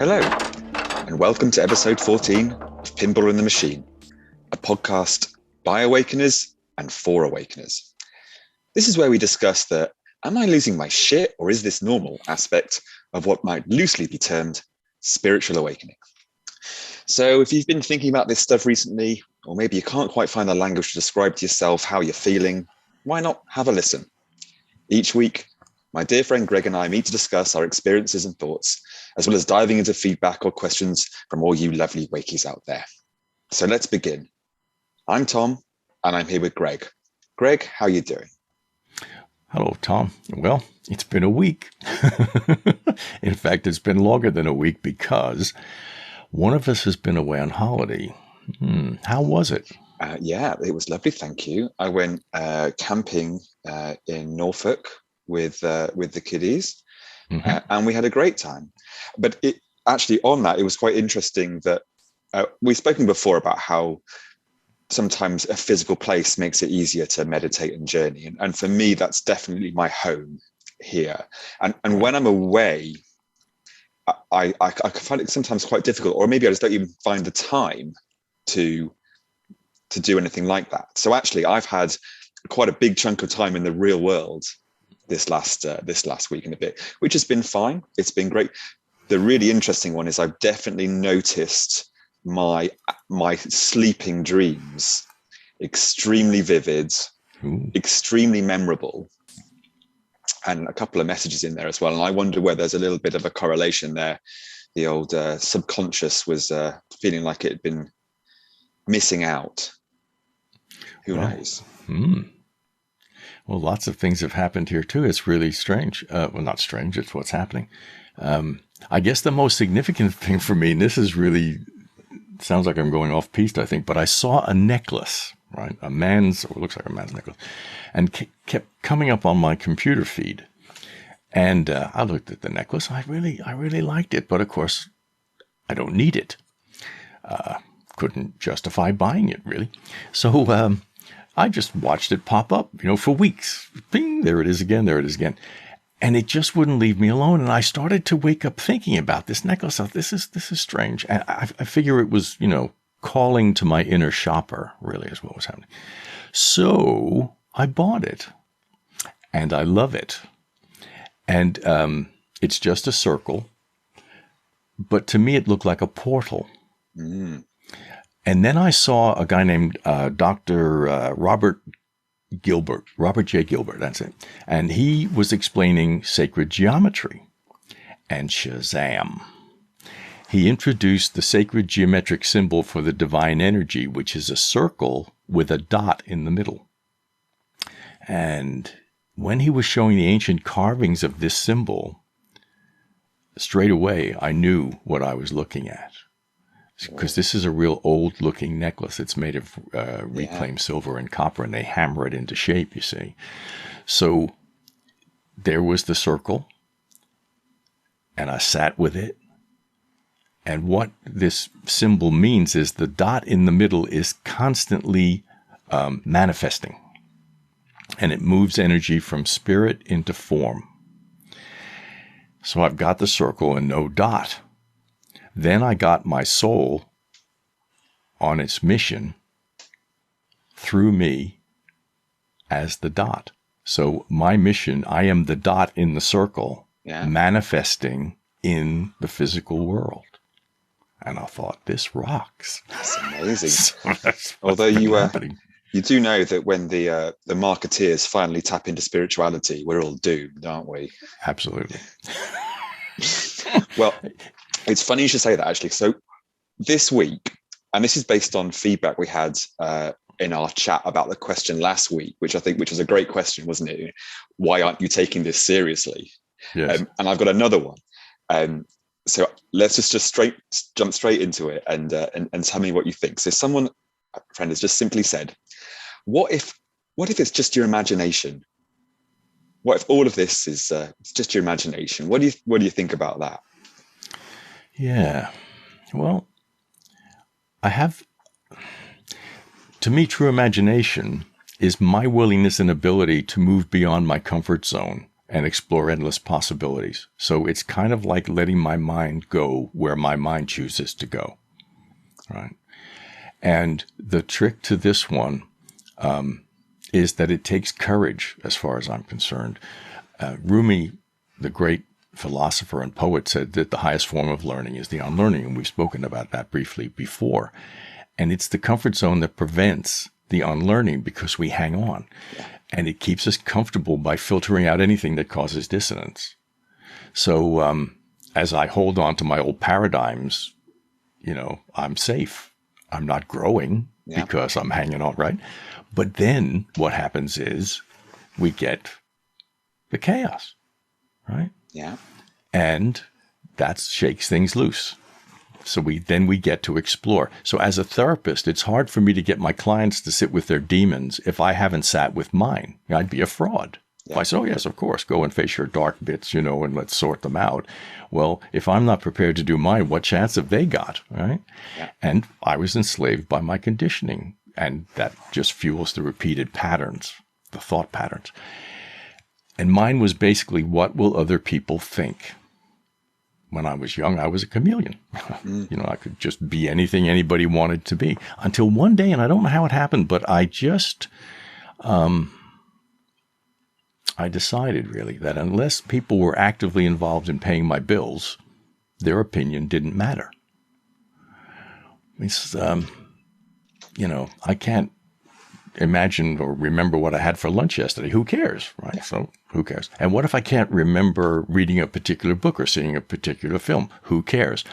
Hello, and welcome to episode 14 of Pinball in the Machine, a podcast by awakeners and for awakeners. This is where we discuss the am I losing my shit or is this normal aspect of what might loosely be termed spiritual awakening. So if you've been thinking about this stuff recently, or maybe you can't quite find the language to describe to yourself how you're feeling, why not have a listen? Each week, my dear friend Greg and I meet to discuss our experiences and thoughts, as well as diving into feedback or questions from all you lovely wakies out there. So let's begin. I'm Tom, and I'm here with Greg. Greg, how are you doing? Hello, Tom. Well, it's been a week. In fact, it's been longer than a week because one of us has been away on holiday. How was it? Yeah, it was lovely, thank you. I went camping in Norfolk with the kiddies, and we had a great time. But it actually, on that, it was quite interesting that we've spoken before about how sometimes a physical place makes it easier to meditate and journey. And for me, that's definitely my home here. And when I'm away, I find it sometimes quite difficult, or maybe I just don't even find the time to do anything like that. So actually, I've had quite a big chunk of time in the real world this last week and a bit, which has been fine. It's been great. The really interesting one is I've definitely noticed my sleeping dreams extremely vivid, extremely memorable, and a couple of messages in there as well. And I wonder whether there's a little bit of a correlation there. The old subconscious was feeling like it had been missing out. Who knows? Well, lots of things have happened here too. It's really strange. Well, not strange. It's what's happening. I guess the most significant thing for me, and this is really, sounds like I'm going off piste, I think, but I saw a necklace, right? Or it looks like a man's necklace, and kept coming up on my computer feed. And I looked at the necklace. I really liked it, but of course, I don't need it. Couldn't justify buying it, really. So I just watched it pop up, for weeks. Bing, there it is again, And it just wouldn't leave me alone. And I started to wake up thinking about this necklace. This is strange. And I figure it was, calling to my inner shopper, really, is what was happening. So I bought it. And I love it. And it's just a circle. But to me, it looked like a portal. And then I saw a guy named Dr. Robert J. Gilbert, that's it. And he was explaining sacred geometry. And shazam. He introduced the sacred geometric symbol for the divine energy, which is a circle with a dot in the middle. And when he was showing the ancient carvings of this symbol, straight away I knew what I was looking at. Because this is a real old-looking necklace. It's made of reclaimed silver and copper, and they hammer it into shape, you see. So there was the circle, and I sat with it. And what this symbol means is the dot in the middle is constantly manifesting, and it moves energy from spirit into form. So I've got the circle and no dot. Then I got my soul on its mission through me as the dot. So my mission, I am the dot in the circle, manifesting in the physical world. And I thought, this rocks. That's amazing. So that's Although you do know that when the marketeers finally tap into spirituality, we're all doomed, aren't we? Absolutely. Well, it's funny you should say that, actually. So this week, and this is based on feedback we had in our chat about the question last week, which was a great question, wasn't it? Why aren't you taking this seriously? Yes. And I've got another one. So let's just jump straight into it and tell me what you think. So a friend has just simply said, what if it's just your imagination? What if all of this is it's just your imagination? What do you think about that? Yeah. Well, to me, true imagination is my willingness and ability to move beyond my comfort zone and explore endless possibilities. So it's kind of like letting my mind go where my mind chooses to go, right? And the trick to this one is that it takes courage, as far as I'm concerned. Rumi, the great philosopher and poet, said that the highest form of learning is the unlearning, and we've spoken about that briefly before. And it's the comfort zone that prevents the unlearning because we hang on. And it keeps us comfortable by filtering out anything that causes dissonance. So as I hold on to my old paradigms, I'm safe. I'm not growing because I'm hanging on, right? But then what happens is we get the chaos, right? Yeah. And that shakes things loose. So we get to explore. So as a therapist, it's hard for me to get my clients to sit with their demons if I haven't sat with mine. I'd be a fraud. Yeah. If I said, oh, yes, of course, go and face your dark bits, and let's sort them out. Well, if I'm not prepared to do mine, what chance have they got, right? Yeah. And I was enslaved by my conditioning, and that just fuels the repeated patterns, the thought patterns. And mine was basically, what will other people think? When I was young, I was a chameleon. I could just be anything anybody wanted to be. Until one day, and I don't know how it happened, but I just, I decided really that unless people were actively involved in paying my bills, their opinion didn't matter. It's, I can't imagine or remember what I had for lunch yesterday. Who cares, right? So who cares? And what if I can't remember reading a particular book or seeing a particular film? Who cares?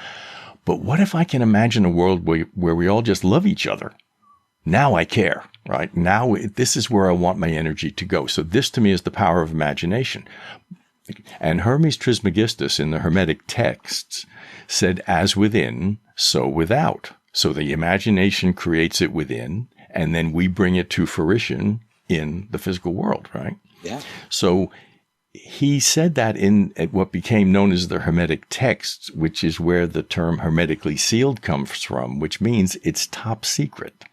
But what if I can imagine a world where we all just love each other? Now I care, right? Now this is where I want my energy to go. So this to me is the power of imagination. And Hermes Trismegistus in the Hermetic texts said, as within, so without. So the imagination creates it within, and then we bring it to fruition in the physical world, right? Yeah. So he said that at what became known as the Hermetic texts, which is where the term hermetically sealed comes from, which means it's top secret.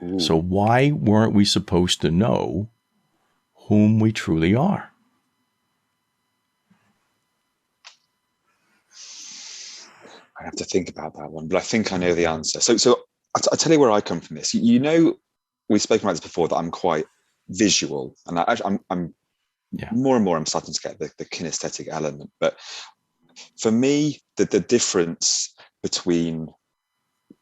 Ooh. So why weren't we supposed to know whom we truly are? I have to think about that one, but I think I know the answer. So I'll tell you where I come from this. We've spoken about this before, that I'm quite visual, and I'm more and more I'm starting to get the kinesthetic element. But for me, the difference between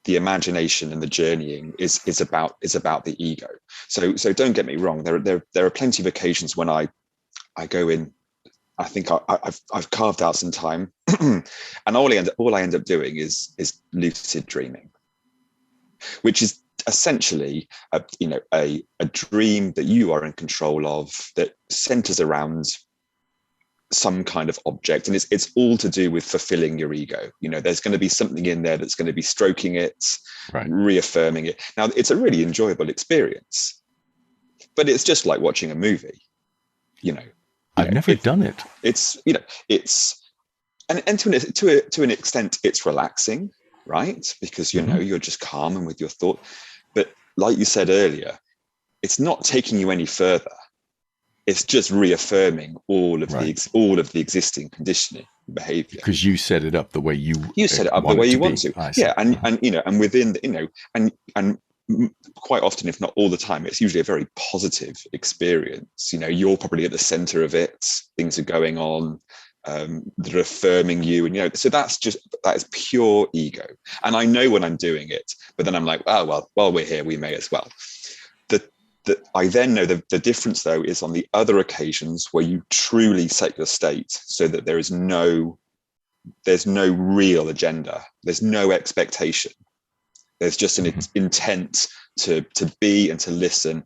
the imagination and the journeying is about the ego. So don't get me wrong. There are plenty of occasions when I go in. I think I've carved out some time, and all I end up doing is lucid dreaming, which is essentially a dream that you are in control of, that centers around some kind of object, and it's all to do with fulfilling your ego. There's going to be something in there that's going to be stroking it, right, reaffirming it. Now, it's a really enjoyable experience, but it's just like watching a movie. I've never done it. It's and to an extent, it's relaxing, right? Because you're just calm and with your thought. But like you said earlier, it's not taking you any further. It's just reaffirming all of the existing conditioning behavior. Because you set it up the way you set it up the way you want to. Yeah, and within and quite often, if not all the time, it's usually a very positive experience. You're probably at the center of it. Things are going on that are affirming you, and so that is pure ego. And I know when I'm doing it, but then I'm like, oh well, while we're here, we may as well. I then know the difference, though, is on the other occasions where you truly set your state so that there's no real agenda, there's no expectation. There's just an intent to be and to listen.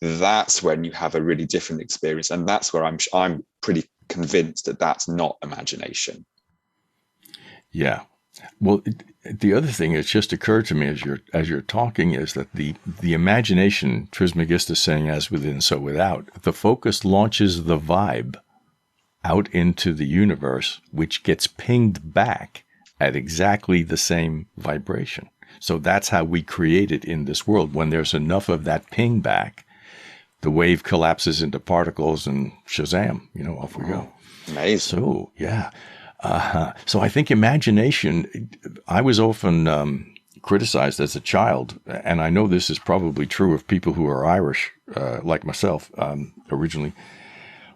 That's when you have a really different experience, and that's where I'm pretty convinced that that's not imagination. Yeah. Well, the other thing that's just occurred to me as you're talking is that the imagination, Trismegistus saying, as within, so without, the focus launches the vibe out into the universe, which gets pinged back at exactly the same vibration. So that's how we create it in this world. When there's enough of that ping back, the wave collapses into particles and shazam, off we go. Amazing. So, yeah. So I think imagination, I was often criticized as a child, and I know this is probably true of people who are Irish, like myself, originally,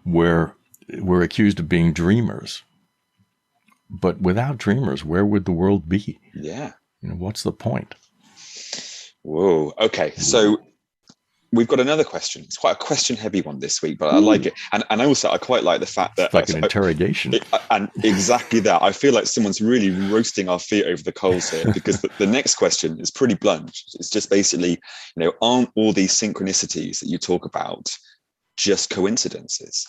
where we're accused of being dreamers. But without dreamers, where would the world be? Yeah. What's the point? Whoa. Okay. So we've got another question. It's quite a question-heavy one this week, but I like it. And also, I quite like the fact that... It's like an interrogation. And exactly that. I feel like someone's really roasting our feet over the coals here, because the next question is pretty blunt. It's just basically, aren't all these synchronicities that you talk about just coincidences?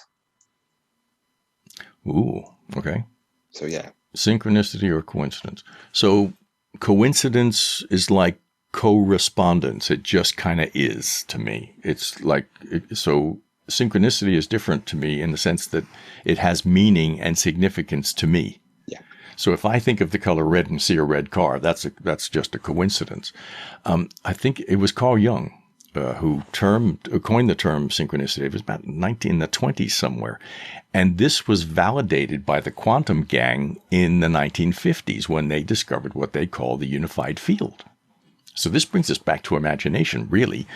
Ooh, okay. So, yeah. Synchronicity or coincidence. So coincidence is like correspondence. It just kind of is to me. It's like, so synchronicity is different to me in the sense that it has meaning and significance to me. Yeah. So if I think of the color red and see a red car, that's just a coincidence. I think it was Carl Jung who coined the term synchronicity. It was about in the 1920s somewhere. And this was validated by the quantum gang in the 1950s when they discovered what they call the unified field. So this brings us back to imagination, really.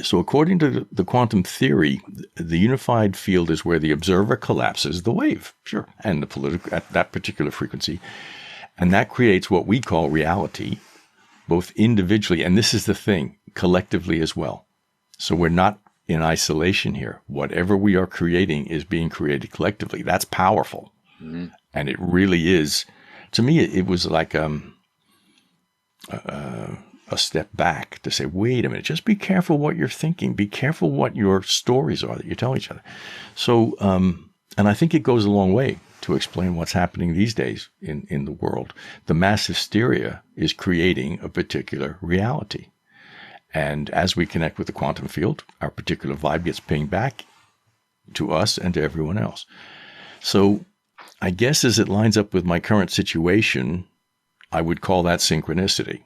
So according to the quantum theory, the unified field is where the observer collapses the wave, sure, and at that particular frequency. And that creates what we call reality, both individually, and this is the thing, collectively as well. So we're not in isolation here. Whatever we are creating is being created collectively. That's powerful. And it really is. To me, it was like a step back to say, wait a minute, just be careful what you're thinking. Be careful what your stories are that you tell each other. So, and I think it goes a long way to explain what's happening these days in the world. The mass hysteria is creating a particular reality. And as we connect with the quantum field, our particular vibe gets pinged back to us and to everyone else. So I guess as it lines up with my current situation, I would call that synchronicity.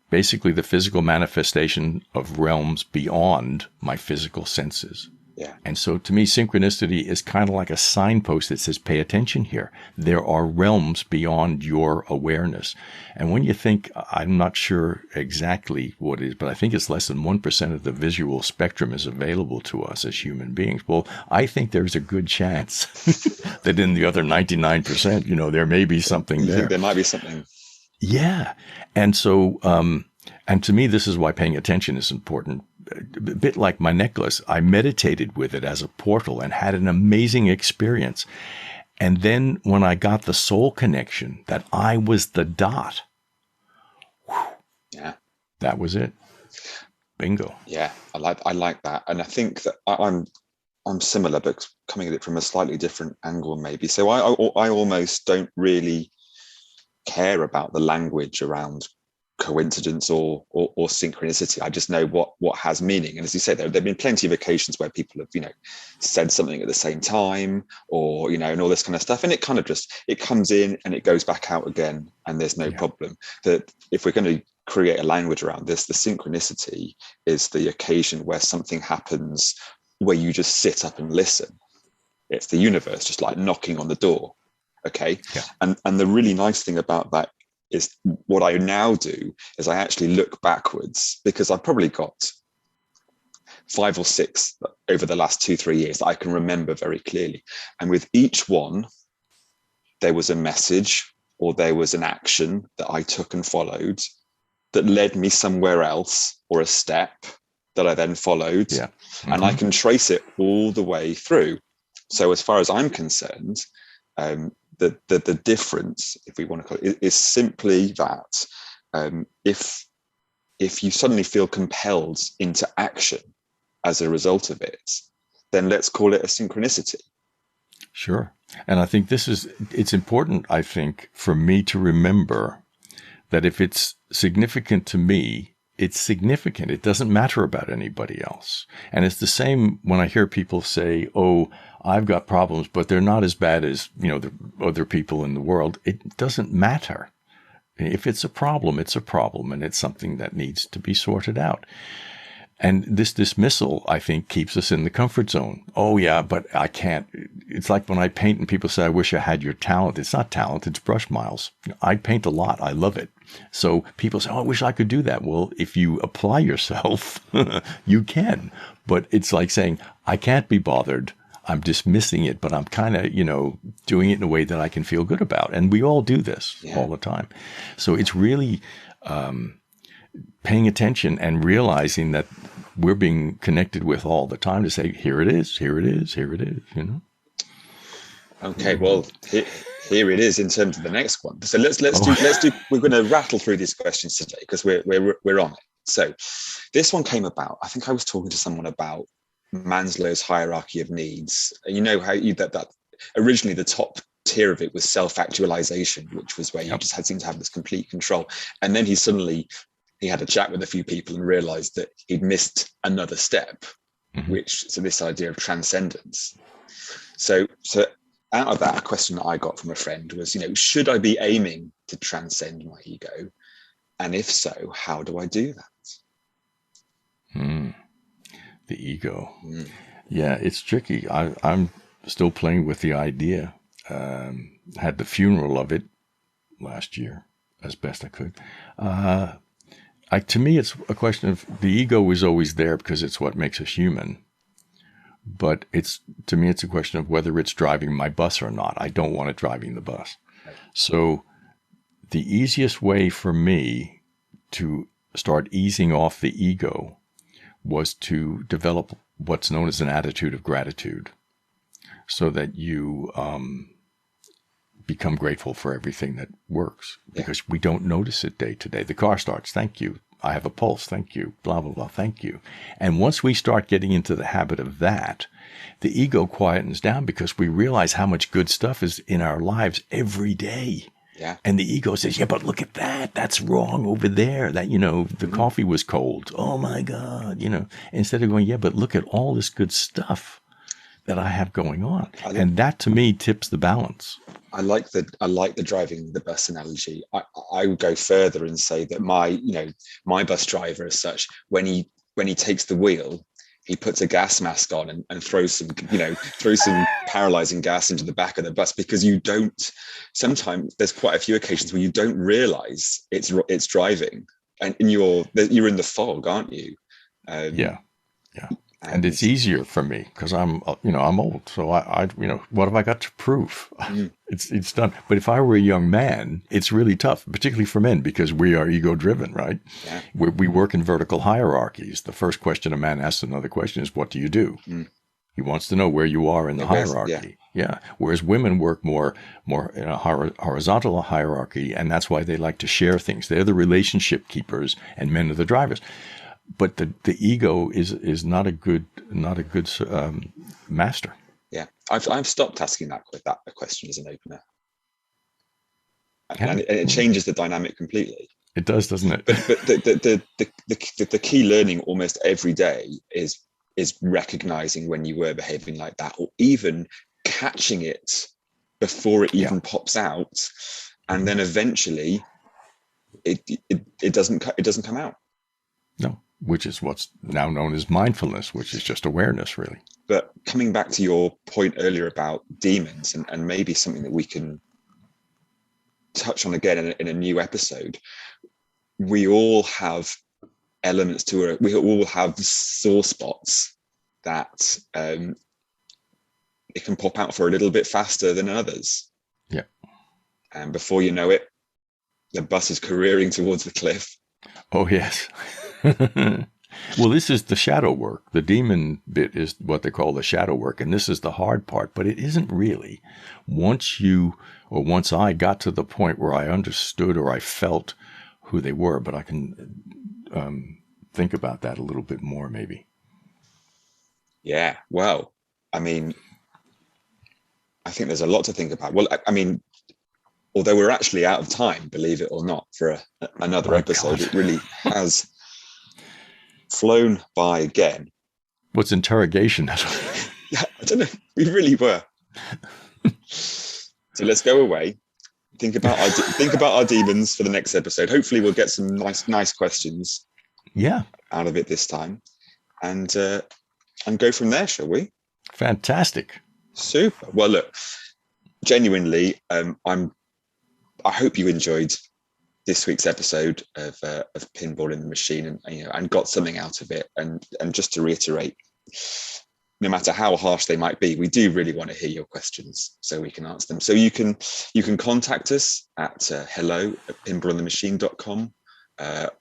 Basically the physical manifestation of realms beyond my physical senses. Yeah. And so to me, synchronicity is kind of like a signpost that says, pay attention here. There are realms beyond your awareness. And when you think, I'm not sure exactly what it is, but I think it's less than 1% of the visual spectrum is available to us as human beings. Well, I think there's a good chance that in the other 99%, there may be something there. You think there might be something? Yeah. And so, and to me, this is why paying attention is important. A bit like my necklace, I meditated with it as a portal and had an amazing experience. And then when I got the soul connection that I was the dot, yeah, that was it. Bingo. Yeah, I like that. And I think that I'm similar, but coming at it from a slightly different angle maybe. So I almost don't really care about the language around coincidence or synchronicity. I just know what has meaning. And as you say, there have been plenty of occasions where people have, said something at the same time, or, and all this kind of stuff. And it kind of it comes in and it goes back out again, and there's no problem. That if we're going to create a language around this, the synchronicity is the occasion where something happens where you just sit up and listen. It's the universe just like knocking on the door. Okay. Yeah. And the really nice thing about that is what I now do is I actually look backwards, because I've probably got 5 or 6 over the last 2-3 years that I can remember very clearly. And with each one, there was a message or there was an action that I took and followed that led me somewhere else, or a step that I then followed. Yeah. Mm-hmm. And I can trace it all the way through. So as far as I'm concerned, the difference, if we want to call it, is simply that if you suddenly feel compelled into action as a result of it, then let's call it a synchronicity. Sure. And I think it's important, I think, for me to remember that if it's significant to me, it's significant. It doesn't matter about anybody else. And it's the same when I hear people say, oh, I've got problems, but they're not as bad as, the other people in the world. It doesn't matter. If it's a problem, and it's something that needs to be sorted out. And this dismissal, I think, keeps us in the comfort zone. Oh, yeah, but I can't. It's like when I paint and people say, I wish I had your talent. It's not talent, it's brush miles. I paint a lot. I love it. So people say, oh, I wish I could do that. Well, if you apply yourself, you can. But it's like saying, I can't be bothered. I'm dismissing it, but I'm kind of, doing it in a way that I can feel good about. And we all do this all the time. So it's really paying attention and realizing that we're being connected with all the time to say, here it is, here it is, here it is, Okay, well, here it is in terms of the next one. So let's do. We're going to rattle through these questions today because we're on it. So this one came about. I think I was talking to someone about Maslow's hierarchy of needs. You know how that originally the top tier of it was self-actualization, which was where you just seemed to have this complete control, and then he had a chat with a few people and realized that he'd missed another step, so this idea of transcendence. So out of that, a question that I got from a friend was, should I be aiming to transcend my ego? And if so, how do I do that? The ego. Yeah, it's tricky. I'm still playing with the idea. Had the funeral of it last year as best I could. To me, it's a question of the ego is always there because it's what makes us human. But to me, it's a question of whether it's driving my bus or not. I don't want it driving the bus. So the easiest way for me to start easing off the ego was to develop what's known as an attitude of gratitude, so that you become grateful for everything that works, because we don't notice it day to day. The car starts, thank you. I have a pulse, thank you. Blah, blah, blah, thank you. And once we start getting into the habit of that, the ego quietens down because we realize how much good stuff is in our lives every day. Yeah. And the ego says, yeah, but look at that. That's wrong over there. That, the coffee was cold. Oh my God. Instead of going, yeah, but look at all this good stuff that I have going on. And that to me tips the balance. I like the driving the bus analogy. I would go further and say that my bus driver as such, when he takes the wheel, he puts a gas mask on and throws some paralyzing gas into the back of the bus, because sometimes there's quite a few occasions where you don't realize it's driving, and you're in the fog, aren't you? Yeah. And it's easier for me because I'm old. So I what have I got to prove? It's done. But if I were a young man, it's really tough, particularly for men, because we are ego driven, right? Yeah. We work in vertical hierarchies. The first question a man asks another question is, what do you do? He wants to know where you are in the hierarchy. Yeah. Whereas women work more in a horizontal hierarchy, and that's why they like to share things. They're the relationship keepers, and men are the drivers. But the ego is not a good master. Yeah, I've stopped asking that question as an opener, and it changes the dynamic completely. It does, doesn't it? But the key learning almost every day is recognizing when you were behaving like that, or even catching it before it even pops out, and then eventually it doesn't come out. No. Which is what's now known as mindfulness, which is just awareness, really. But coming back to your point earlier about demons, and maybe something that we can touch on again in a new episode, we all have elements to it. We all have sore spots that it can pop out for a little bit faster than others. Yeah. And before you know it, the bus is careering towards the cliff. Oh, yes. Well, this is the shadow work. The demon bit is what they call the shadow work, and this is the hard part, but it isn't really. Once I got to the point where I understood or I felt who they were, but I can think about that a little bit more, maybe. Yeah, well, I mean, I think there's a lot to think about. Well, I mean, although we're actually out of time, believe it or not, for another episode, it really has flown by again. What's interrogation? Yeah, I don't know. We really were. So let's go away. Think about our demons for the next episode. Hopefully, we'll get some nice questions. Yeah. Out of it this time. and go from there, shall we? Fantastic. Super. Well, look, genuinely, I hope you enjoyed this week's episode of Pinball in the Machine, and got something out of it. And just to reiterate, no matter how harsh they might be, we do really want to hear your questions so we can answer them. So you can contact us at hello@pinballinthemachine.com,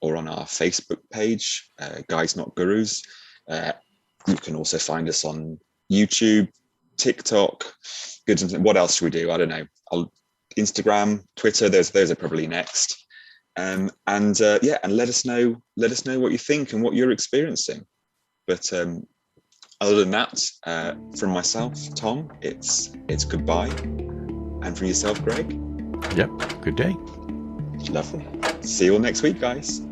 or on our Facebook page, Guys Not Gurus. You can also find us on YouTube, TikTok. What else should we do? I don't know. Instagram, Twitter. Those are probably next. And let us know what you think and what you're experiencing. But other than that, from myself, Tom, it's goodbye. And from yourself, Greg? Yep. Good day. Lovely. See you all next week, guys.